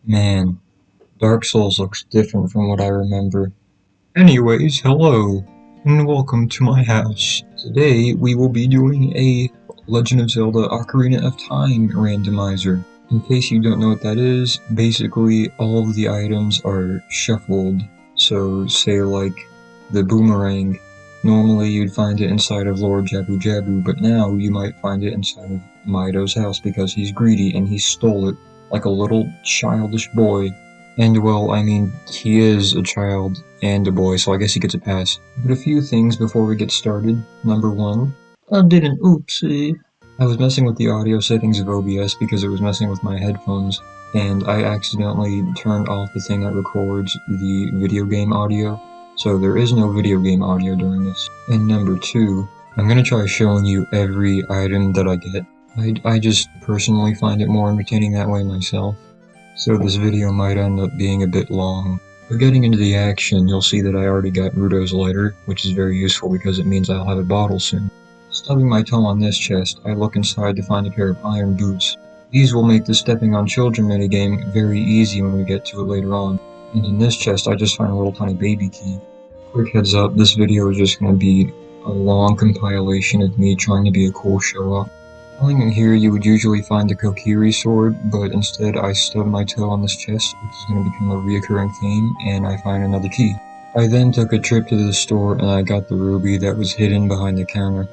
Man, Dark Souls looks different from what I remember. Anyways, hello, and welcome to my house. Today, we will be doing a Legend of Zelda Ocarina of Time randomizer. In case you don't know what that is, basically all of the items are shuffled. So, say like the boomerang, normally you'd find it inside of Lord Jabu Jabu, but now you might find it inside of Mido's house because he's greedy and he stole it like a little childish boy. And well, I mean, he is a child and a boy, so I guess he gets a pass. But a few things before we get started. Number one, I did an oopsie. I was messing with the audio settings of OBS because it was messing with my headphones, and I accidentally turned off the thing that records the video game audio, so there is no video game audio during this. And number two, I'm gonna try showing you every item that I get. I just personally find it more entertaining that way myself, so this video might end up being a bit long. But getting into the action, you'll see that I already got Gerudo's letter, which is very useful because it means I'll have a bottle soon. Stubbing my toe on this chest, I look inside to find a pair of iron boots. These will make the stepping on children minigame very easy when we get to it later on. And in this chest, I just find a little tiny baby key. Quick heads up, this video is just going to be a long compilation of me trying to be a cool show-off. Coming in here, you would usually find the Kokiri Sword, but instead I stub my toe on this chest, which is going to become a reoccurring theme, and I find another key. I then took a trip to the store and I got the ruby that was hidden behind the counter.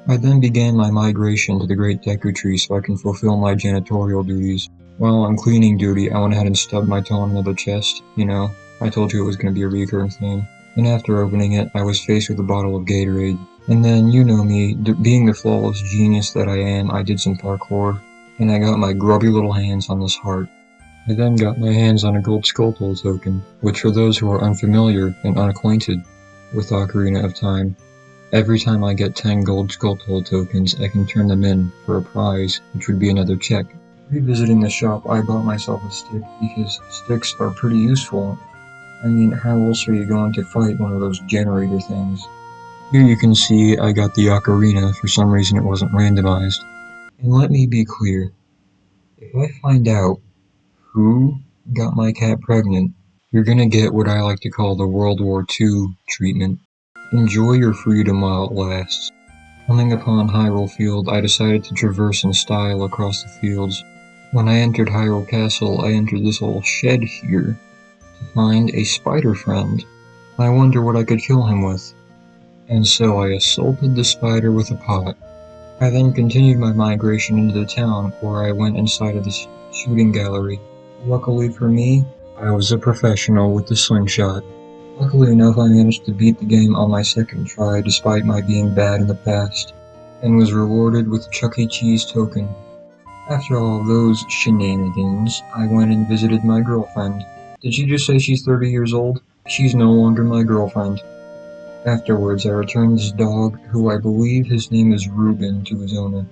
I then began my migration to the Great Deku Tree so I can fulfill my janitorial duties. While on cleaning duty, I went ahead and stubbed my toe on another chest. You know, I told you it was going to be a reoccurring theme. And after opening it, I was faced with a bottle of Gatorade. And then, you know me, being the flawless genius that I am, I did some parkour, and I got my grubby little hands on this heart. I then got my hands on a gold Skulltula token, which for those who are unfamiliar and unacquainted with Ocarina of Time, every time I get 10 gold Skulltula tokens, I can turn them in for a prize, which would be another check. Revisiting the shop, I bought myself a stick because sticks are pretty useful. I mean, how else are you going to fight one of those generator things? Here you can see I got the ocarina, for some reason it wasn't randomized. And let me be clear, if I find out who got my cat pregnant, you're gonna get what I like to call the World War II treatment. Enjoy your freedom while it lasts. Coming upon Hyrule Field, I decided to traverse in style across the fields. When I entered Hyrule Castle, I entered this little shed here to find a spider friend. I wonder what I could kill him with. And so I assaulted the spider with a pot. I then continued my migration into the town, where I went inside of the shooting gallery. Luckily for me, I was a professional with the slingshot. Luckily enough, I managed to beat the game on my second try despite my being bad in the past, and was rewarded with a Chuck E. Cheese token. After all of those shenanigans, I went and visited my girlfriend. Did she just say she's 30 years old? She's no longer my girlfriend. Afterwards, I returned this dog, who I believe his name is Reuben, to his owner.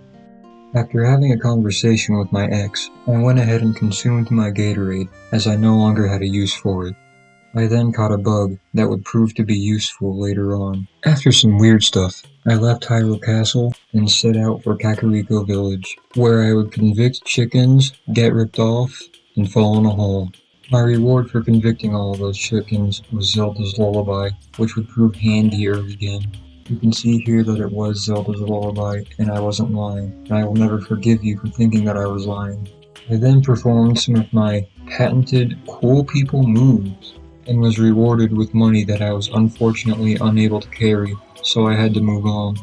After having a conversation with my ex, I went ahead and consumed my Gatorade, as I no longer had a use for it. I then caught a bug that would prove to be useful later on. After some weird stuff, I left Hyrule Castle and set out for Kakariko Village, where I would convict chickens, get ripped off, and fall in a hole. My reward for convicting all of those chickens was Zelda's Lullaby, which would prove handy early game. You can see here that it was Zelda's Lullaby, and I wasn't lying, and I will never forgive you for thinking that I was lying. I then performed some of my patented cool people moves, and was rewarded with money that I was unfortunately unable to carry, so I had to move on.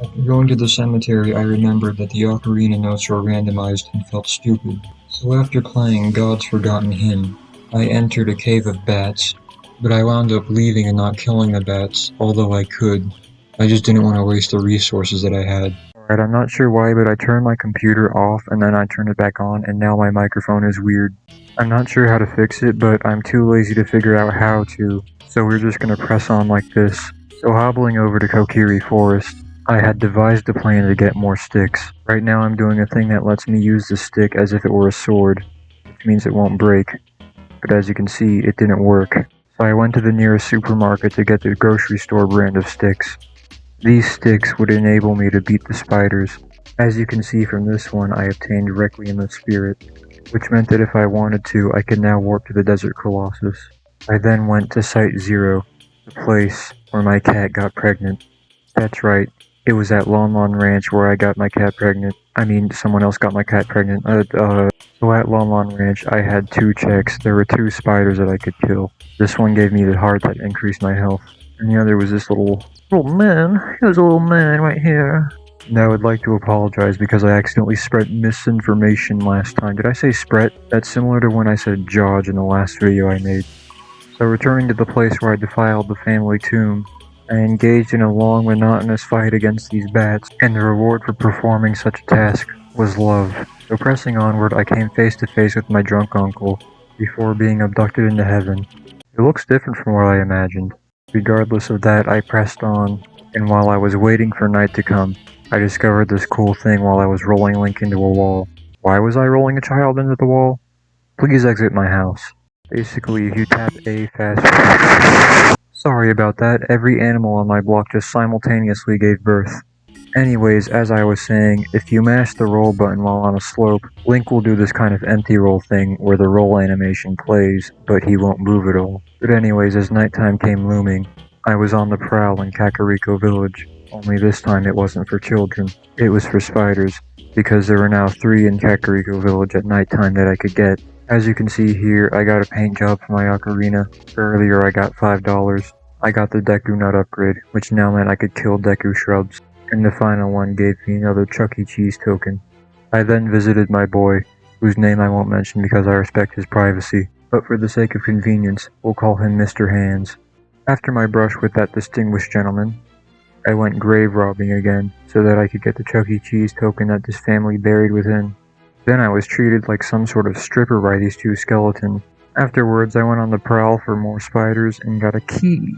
After going to the cemetery, I remembered that the ocarina notes were randomized and felt stupid. So after playing God's Forgotten Hymn, I entered a cave of bats, but I wound up leaving and not killing the bats, although I could. I just didn't want to waste the resources that I had. Alright, I'm not sure why, but I turned my computer off and then I turned it back on, and now my microphone is weird. I'm not sure how to fix it, but I'm too lazy to figure out how to, so we're just gonna press on like this. So hobbling over to Kokiri Forest, I had devised a plan to get more sticks. Right now I'm doing a thing that lets me use the stick as if it were a sword, which means it won't break. But as you can see, it didn't work. So I went to the nearest supermarket to get the grocery store brand of sticks. These sticks would enable me to beat the spiders. As you can see from this one, I obtained Requiem of Spirit, which meant that if I wanted to, I could now warp to the Desert Colossus. I then went to Site Zero, the place where my cat got pregnant. That's right, it was at Lon Lon Ranch where I got my cat pregnant. I mean, someone else got my cat pregnant. So at Lon Lon Ranch, I had 2 checks. There were 2 spiders that I could kill. This one gave me the heart that increased my health, and the other was this little man. He was a little man right here. And I would like to apologize because I accidentally spread misinformation last time. Did I say spread? That's similar to when I said George in the last video I made. So returning to the place where I defiled the family tomb, I engaged in a long, monotonous fight against these bats, and the reward for performing such a task was love. So pressing onward, I came face to face with my drunk uncle, before being abducted into heaven. It looks different from what I imagined. Regardless of that, I pressed on, and while I was waiting for night to come, I discovered this cool thing while I was rolling Link into a wall. Why was I rolling a child into the wall? Please exit my house. Basically, if you tap A fast... Sorry about that, every animal on my block just simultaneously gave birth. Anyways, as I was saying, if you mash the roll button while on a slope, Link will do this kind of empty roll thing where the roll animation plays, but he won't move at all. But anyways, as nighttime came looming, I was on the prowl in Kakariko village, only this time it wasn't for children, it was for spiders, because there were now 3 in Kakariko village at nighttime that I could get. As you can see here, I got a paint job for my ocarina. Earlier I got $5. I got the Deku Nut upgrade, which now meant I could kill Deku shrubs. And the final one gave me another Chuck E. Cheese token. I then visited my boy, whose name I won't mention because I respect his privacy, but for the sake of convenience, we'll call him Mr. Hands. After my brush with that distinguished gentleman, I went grave robbing again, so that I could get the Chuck E. Cheese token that this family buried within. Then I was treated like some sort of stripper by these 2 skeletons. Afterwards, I went on the prowl for more spiders and got a key.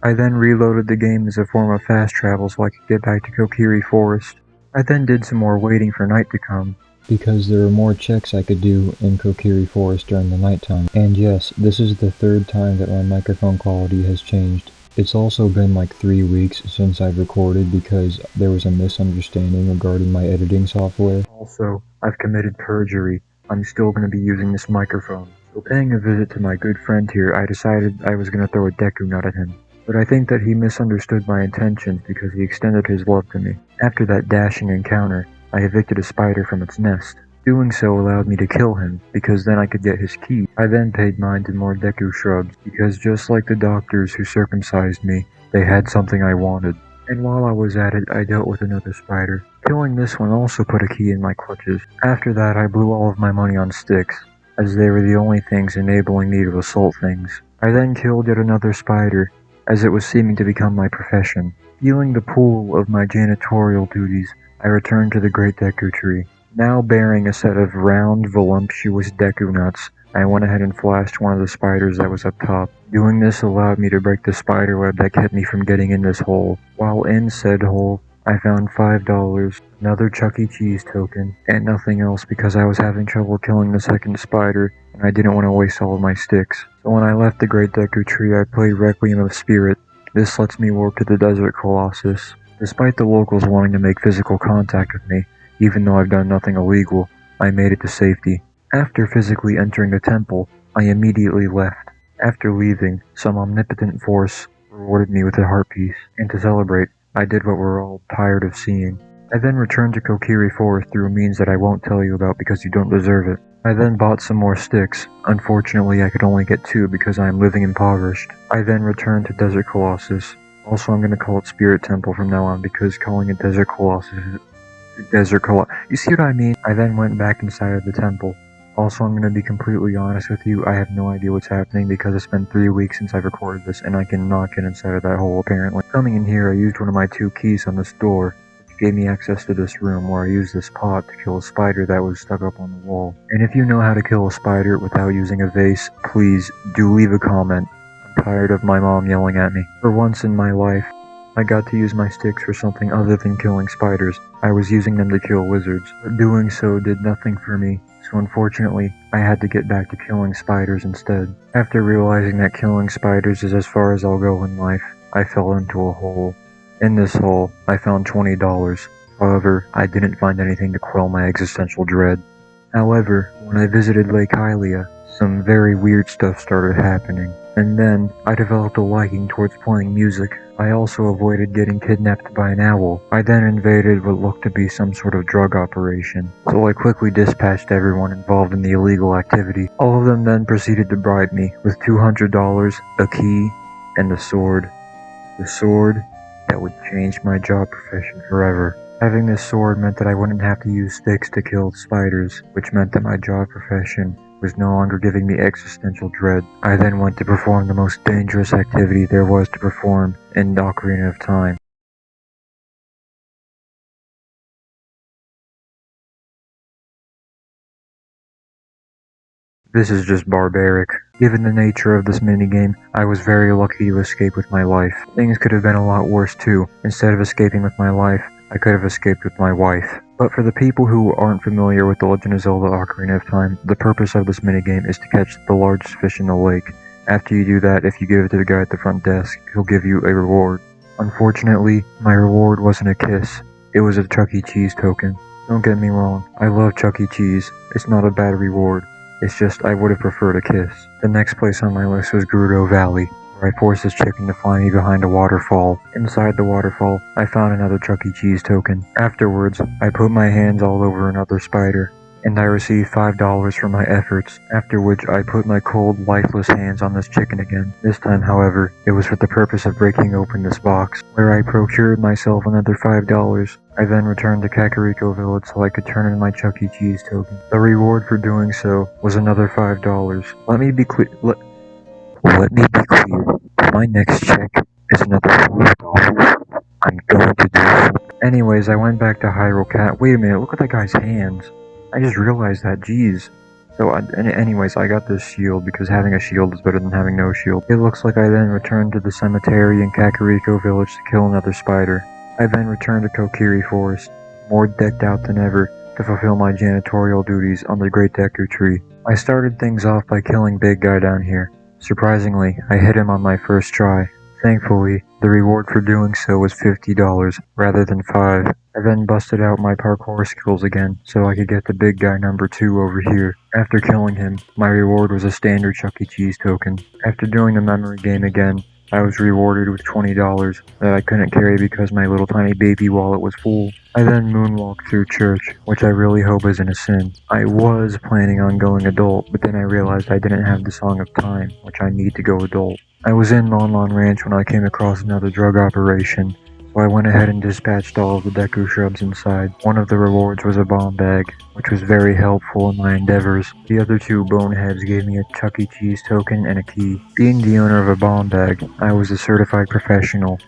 I then reloaded the game as a form of fast travel so I could get back to Kokiri Forest. I then did some more waiting for night to come, because there were more checks I could do in Kokiri Forest during the nighttime. And yes, this is the 3rd time that my microphone quality has changed. It's also been like 3 weeks since I've recorded because there was a misunderstanding regarding my editing software. Also, I've committed perjury. I'm still going to be using this microphone. So paying a visit to my good friend here, I decided I was going to throw a Deku Nut at him. But I think that he misunderstood my intentions because he extended his love to me. After that dashing encounter, I evicted a spider from its nest. Doing so allowed me to kill him, because then I could get his key. I then paid mine to more Deku shrubs, because just like the doctors who circumcised me, they had something I wanted. And while I was at it, I dealt with another spider. Killing this one also put a key in my clutches. After that, I blew all of my money on sticks, as they were the only things enabling me to assault things. I then killed yet another spider, as it was seeming to become my profession. Feeling the pull of my janitorial duties, I returned to the Great Deku Tree. Now bearing a set of round, voluptuous Deku Nuts, I went ahead and flashed one of the spiders that was up top. Doing this allowed me to break the spider web that kept me from getting in this hole. While in said hole, I found $5, another Chuck E. Cheese token, and nothing else because I was having trouble killing the second spider, and I didn't want to waste all of my sticks. So when I left the Great Deku Tree, I played Requiem of Spirit. This lets me warp to the Desert Colossus. Despite the locals wanting to make physical contact with me, even though I've done nothing illegal, I made it to safety. After physically entering the temple, I immediately left. After leaving, some omnipotent force rewarded me with a heart piece, and to celebrate, I did what we're all tired of seeing. I then returned to Kokiri Forest through a means that I won't tell you about because you don't deserve it. I then bought some more sticks. Unfortunately, I could only get 2 because I am living impoverished. I then returned to Desert Colossus. Also, I'm going to call it Spirit Temple from now on because calling it Desert Colossus is... You see what I mean? I then went back inside of the temple. Also, I'm going to be completely honest with you, I have no idea what's happening because it's been 3 weeks since I've recorded this and I cannot get inside of that hole apparently. Coming in here, I used one of my 2 keys on this door, which gave me access to this room where I used this pot to kill a spider that was stuck up on the wall. And if you know how to kill a spider without using a vase, please do leave a comment. I'm tired of my mom yelling at me. For once in my life, I got to use my sticks for something other than killing spiders. I was using them to kill wizards, but doing so did nothing for me, so unfortunately, I had to get back to killing spiders instead. After realizing that killing spiders is as far as I'll go in life, I fell into a hole. In this hole, I found $20. However, I didn't find anything to quell my existential dread. However, when I visited Lake Hylia, some very weird stuff started happening. And then, I developed a liking towards playing music. I also avoided getting kidnapped by an owl. I then invaded what looked to be some sort of drug operation, so I quickly dispatched everyone involved in the illegal activity. All of them then proceeded to bribe me with $200, a key, and a sword. The sword that would change my job profession forever. Having this sword meant that I wouldn't have to use sticks to kill spiders, which meant that my job profession was no longer giving me existential dread. I then went to perform the most dangerous activity there was to perform in Ocarina of Time. This is just barbaric. Given the nature of this minigame, I was very lucky to escape with my life. Things could have been a lot worse too. Instead of escaping with my life, I could have escaped with my wife. But for the people who aren't familiar with The Legend of Zelda Ocarina of Time, the purpose of this minigame is to catch the largest fish in the lake. After you do that, if you give it to the guy at the front desk, he'll give you a reward. Unfortunately, my reward wasn't a kiss. It was a Chuck E. Cheese token. Don't get me wrong, I love Chuck E. Cheese. It's not a bad reward. It's just I would have preferred a kiss. The next place on my list was Gerudo Valley, where I forced this chicken to fly me behind a waterfall. Inside the waterfall, I found another Chuck E. Cheese token. Afterwards, I put my hands all over another spider, and I received $5 for my efforts, after which I put my cold, lifeless hands on this chicken again. This time, however, it was for the purpose of breaking open this box, where I procured myself another $5. I then returned to Kakariko village so I could turn in my Chuck E. Cheese token. The reward for doing so was another $5. Let me be clear. My next check is another $4. I'm going to do it. Anyways, I went back to Hyrule Cat. Wait a minute, look at that guy's hands. I just realized that, jeez. So, anyways, I got this shield because having a shield is better than having no shield. It looks like I then returned to the cemetery in Kakariko village to kill another spider. I then returned to Kokiri Forest, more decked out than ever, to fulfill my janitorial duties on the Great Deku Tree. I started things off by killing Big Guy down here. Surprisingly, I hit him on my first try. Thankfully, the reward for doing so was $50 rather than $5. I then busted out my parkour skills again so I could get the big guy number 2 over here. After killing him, my reward was a standard Chuck E. Cheese token. After doing the memory game again, I was rewarded with $20 that I couldn't carry because my little tiny baby wallet was full. I then moonwalked through church, which I really hope isn't a sin. I was planning on going adult, but then I realized I didn't have the Song of Time, which I need to go adult. I was in Lon Lon Ranch when I came across another drug operation, so I went ahead and dispatched all of the Deku shrubs inside. One of the rewards was a bomb bag, which was very helpful in my endeavors. The other 2 boneheads gave me a Chuck E. Cheese token and a key. Being the owner of a bomb bag, I was a certified professional,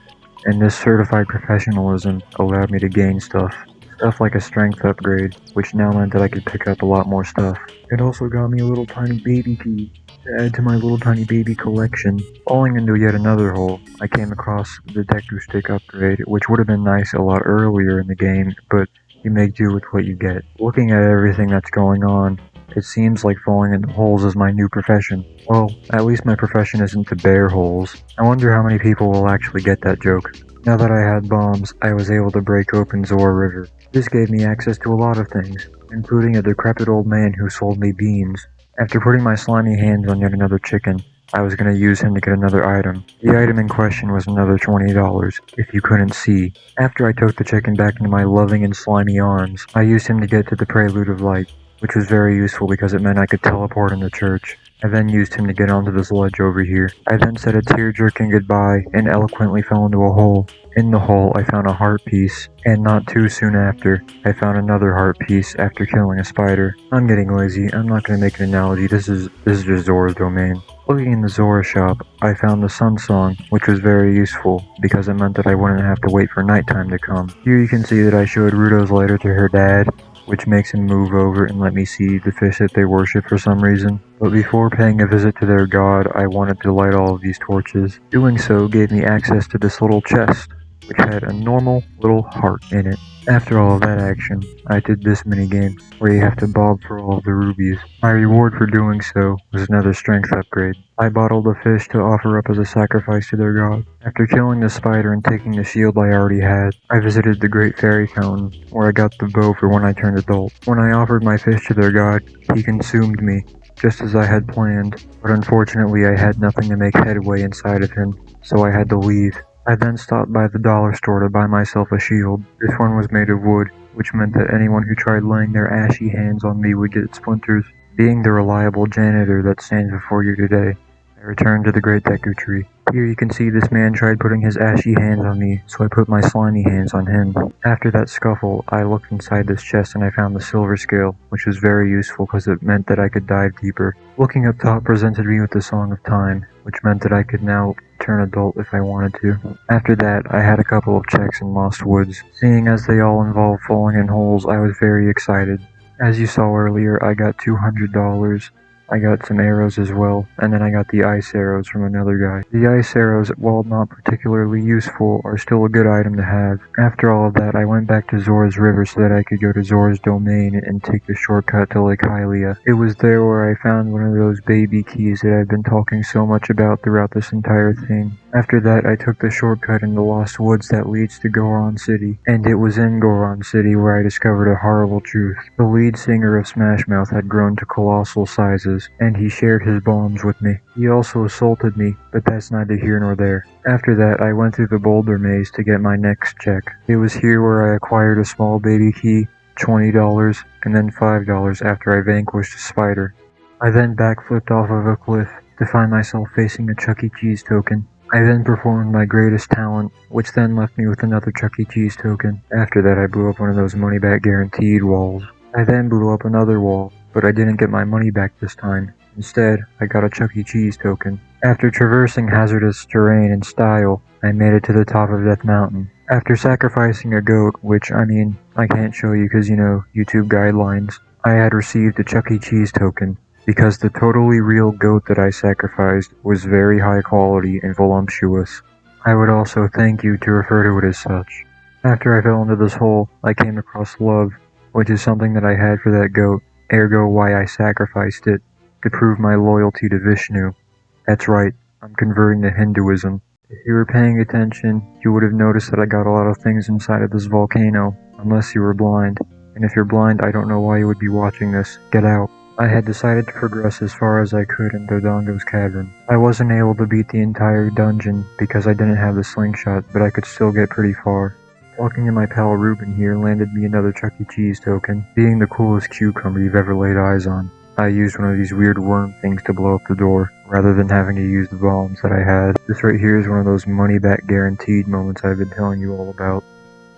and this certified professionalism allowed me to gain stuff. Stuff like a strength upgrade, which now meant that I could pick up a lot more stuff. It also got me a little tiny baby key to add to my little tiny baby collection. Falling into yet another hole, I came across the Deku Stick upgrade, which would have been nice a lot earlier in the game, but you make do with what you get. Looking at everything that's going on, it seems like falling into holes is my new profession. Well, at least my profession isn't to bear holes. I wonder how many people will actually get that joke. Now that I had bombs, I was able to break open Zora River. This gave me access to a lot of things, including a decrepit old man who sold me beans. After putting my slimy hands on yet another chicken, I was going to use him to get another item. The item in question was another $20, if you couldn't see. After I took the chicken back into my loving and slimy arms, I used him to get to the Prelude of Light, which was very useful because it meant I could teleport in the church. I then used him to get onto this ledge over here. I then said a tear-jerking goodbye and eloquently fell into a hole. In the hole, I found a heart piece, and not too soon after, I found another heart piece after killing a spider. I'm getting lazy. I'm not going to make an analogy. This is just Zora's domain. Looking in the Zora shop, I found the Sun Song, which was very useful because it meant that I wouldn't have to wait for nighttime to come. Here you can see that I showed Ruto's letter to her dad, which makes him move over and let me see the fish that they worship for some reason. But before paying a visit to their god, I wanted to light all of these torches. Doing so gave me access to this little chest, which had a normal little heart in it. After all of that action, I did this minigame, where you have to bob for all of the rubies. My reward for doing so was another strength upgrade. I bottled a fish to offer up as a sacrifice to their god. After killing the spider and taking the shield I already had, I visited the Great Fairy Fountain, where I got the bow for when I turned adult. When I offered my fish to their god, he consumed me, just as I had planned, but unfortunately I had nothing to make headway inside of him, so I had to leave. I then stopped by the dollar store to buy myself a shield. This one was made of wood, which meant that anyone who tried laying their ashy hands on me would get splinters. Being the reliable janitor that stands before you today, I returned to the Great Deku Tree. Here you can see this man tried putting his ashy hands on me, so I put my slimy hands on him. After that scuffle, I looked inside this chest and I found the silver scale, which was very useful because it meant that I could dive deeper. Looking up top presented me with the Song of Time, which meant that I could now turn adult if I wanted to. After that, I had a couple of checks in Lost Woods. Seeing as they all involved falling in holes, I was very excited. As you saw earlier, I got $200. I got some arrows as well, and then I got the ice arrows from another guy. The ice arrows, while not particularly useful, are still a good item to have. After all of that, I went back to Zora's River so that I could go to Zora's domain and take the shortcut to Lake Hylia. It was there where I found one of those baby keys that I've been talking so much about throughout this entire thing. After that, I took the shortcut in the Lost Woods that leads to Goron City, and it was in Goron City where I discovered a horrible truth. The lead singer of Smash Mouth had grown to colossal sizes, and he shared his bombs with me. He also assaulted me, but that's neither here nor there. After that, I went through the boulder maze to get my next check. It was here where I acquired a small baby key, $20, and then $5 after I vanquished a spider. I then backflipped off of a cliff to find myself facing a Chuck E. Cheese token. I then performed my greatest talent, which then left me with another Chuck E. Cheese token. After that, I blew up one of those money back guaranteed walls. I then blew up another wall, but I didn't get my money back this time. Instead, I got a Chuck E. Cheese token. After traversing hazardous terrain in style, I made it to the top of Death Mountain. After sacrificing a goat, which, I can't show you because, YouTube guidelines, I had received a Chuck E. Cheese token, because the totally real goat that I sacrificed was very high quality and voluptuous. I would also thank you to refer to it as such. After I fell into this hole, I came across love, which is something that I had for that goat, ergo why I sacrificed it, to prove my loyalty to Vishnu. That's right, I'm converting to Hinduism. If you were paying attention, you would have noticed that I got a lot of things inside of this volcano, unless you were blind. And if you're blind, I don't know why you would be watching this. Get out. I had decided to progress as far as I could in Dodongo's cavern. I wasn't able to beat the entire dungeon because I didn't have the slingshot, but I could still get pretty far. Talking to my pal Ruben here landed me another Chuck E. Cheese token, being the coolest cucumber you've ever laid eyes on. I used one of these weird worm things to blow up the door, rather than having to use the bombs that I had. This right here is one of those money back guaranteed moments I've been telling you all about.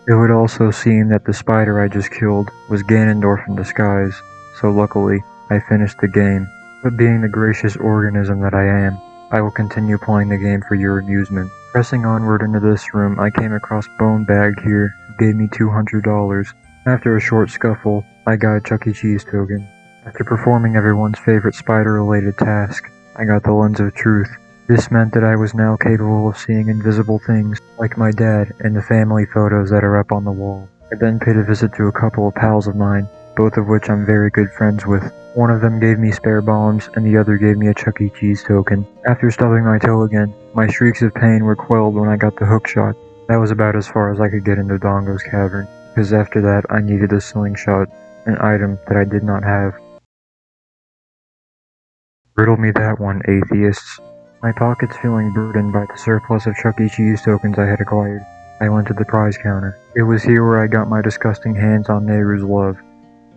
It would also seem that the spider I just killed was Ganondorf in disguise, so luckily, I finished the game. But being the gracious organism that I am, I will continue playing the game for your amusement. Pressing onward into this room, I came across Bone Bag here, who gave me $200. After a short scuffle, I got a Chuck E. Cheese token. After performing everyone's favorite spider-related task, I got the Lens of Truth. This meant that I was now capable of seeing invisible things, like my dad and the family photos that are up on the wall. I then paid a visit to a couple of pals of mine, both of which I'm very good friends with. One of them gave me spare bombs, and the other gave me a Chuck E. Cheese token. After stubbing my toe again, my shrieks of pain were quelled when I got the hook shot. That was about as far as I could get into Dongo's cavern, because after that I needed a slingshot, an item that I did not have. Riddle me that one, atheists. My pockets feeling burdened by the surplus of Chuck E. Cheese tokens I had acquired, I went to the prize counter. It was here where I got my disgusting hands on Nehru's love.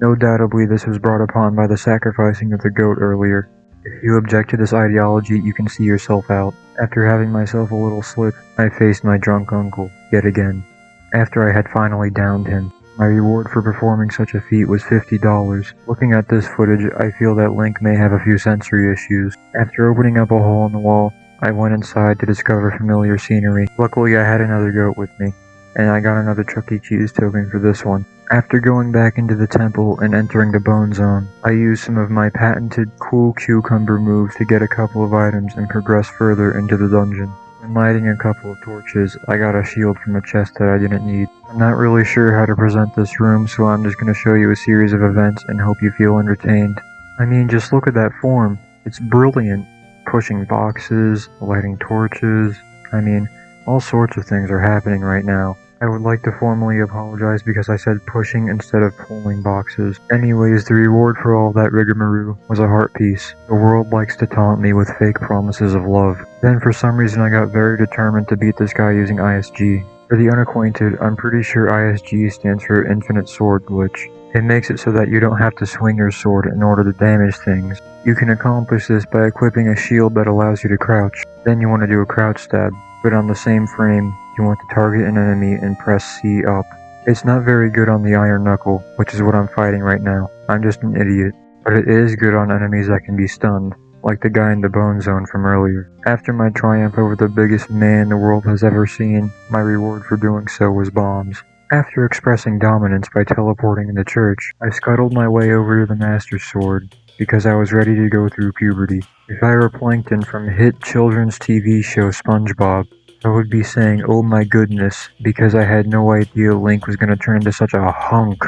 No doubtably this was brought upon by the sacrificing of the goat earlier. If you object to this ideology, you can see yourself out. After having myself a little slip, I faced my drunk uncle, yet again. After I had finally downed him, my reward for performing such a feat was $50. Looking at this footage, I feel that Link may have a few sensory issues. After opening up a hole in the wall, I went inside to discover familiar scenery. Luckily I had another goat with me, and I got another Chuck E. Cheese token for this one. After going back into the temple and entering the Bone Zone, I used some of my patented cool cucumber moves to get a couple of items and progress further into the dungeon. and lighting a couple of torches, I got a shield from a chest that I didn't need. I'm not really sure how to present this room, so I'm just going to show you a series of events and hope you feel entertained. I mean, just look at that form. It's brilliant. Pushing boxes, lighting torches, I mean, all sorts of things are happening right now. I would like to formally apologize because I said pushing instead of pulling boxes. Anyways, the reward for all that rigmarole was a heart piece. The world likes to taunt me with fake promises of love. Then for some reason I got very determined to beat this guy using ISG. For the unacquainted, I'm pretty sure ISG stands for Infinite Sword Glitch. It makes it so that you don't have to swing your sword in order to damage things. You can accomplish this by equipping a shield that allows you to crouch. Then you want to do a crouch stab, but on the same frame, you want to target an enemy and press C up. It's not very good on the iron knuckle, which is what I'm fighting right now. I'm just an idiot. But it is good on enemies that can be stunned, like the guy in the bone zone from earlier. After my triumph over the biggest man the world has ever seen, my reward for doing so was bombs. After expressing dominance by teleporting in the church, I scuttled my way over to the Master Sword, because I was ready to go through puberty. If I were Plankton from hit children's TV show SpongeBob, I would be saying, "Oh my goodness," because I had no idea Link was going to turn into such a hunk.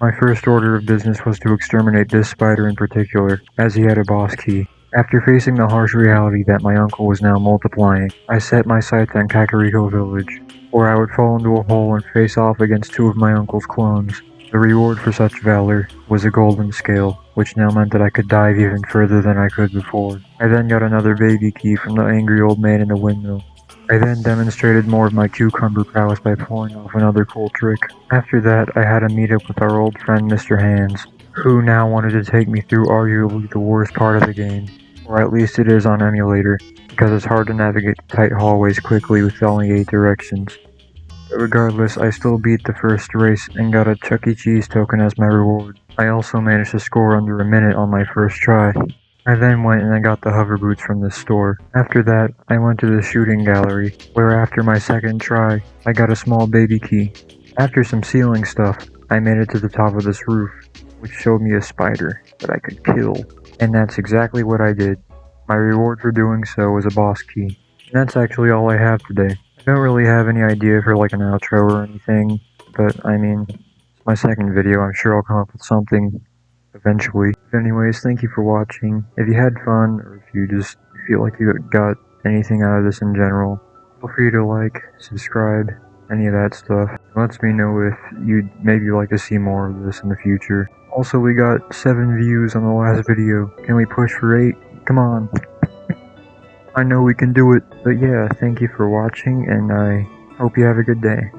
My first order of business was to exterminate this spider in particular, as he had a boss key. After facing the harsh reality that my uncle was now multiplying, I set my sights on Kakariko village, where I would fall into a hole and face off against two of my uncle's clones. The reward for such valor was a golden scale, which now meant that I could dive even further than I could before. I then got another baby key from the angry old man in the windmill. I then demonstrated more of my cucumber prowess by pulling off another cool trick. After that, I had a meetup with our old friend Mr. Hands, who now wanted to take me through arguably the worst part of the game, or at least it is on emulator, because it's hard to navigate the tight hallways quickly with only 8 directions. But regardless, I still beat the first race and got a Chuck E. Cheese token as my reward. I also managed to score under a minute on my first try. I then went and I got the hover boots from this store. After that, I went to the shooting gallery, where after my second try, I got a small baby key. After some ceiling stuff, I made it to the top of this roof, which showed me a spider that I could kill. And that's exactly what I did. My reward for doing so was a boss key. And that's actually all I have today. I don't really have any idea for like an outro or anything, but I mean, it's my second video, I'm sure I'll come up with something eventually. But anyways, thank you for watching. If you had fun, or if you just feel like you got anything out of this in general, feel free to like, subscribe, any of that stuff. It lets me know if you'd maybe like to see more of this in the future. Also, we got 7 views on the last video. Can we push for 8? Come on. I know we can do it. But yeah, thank you for watching, and I hope you have a good day.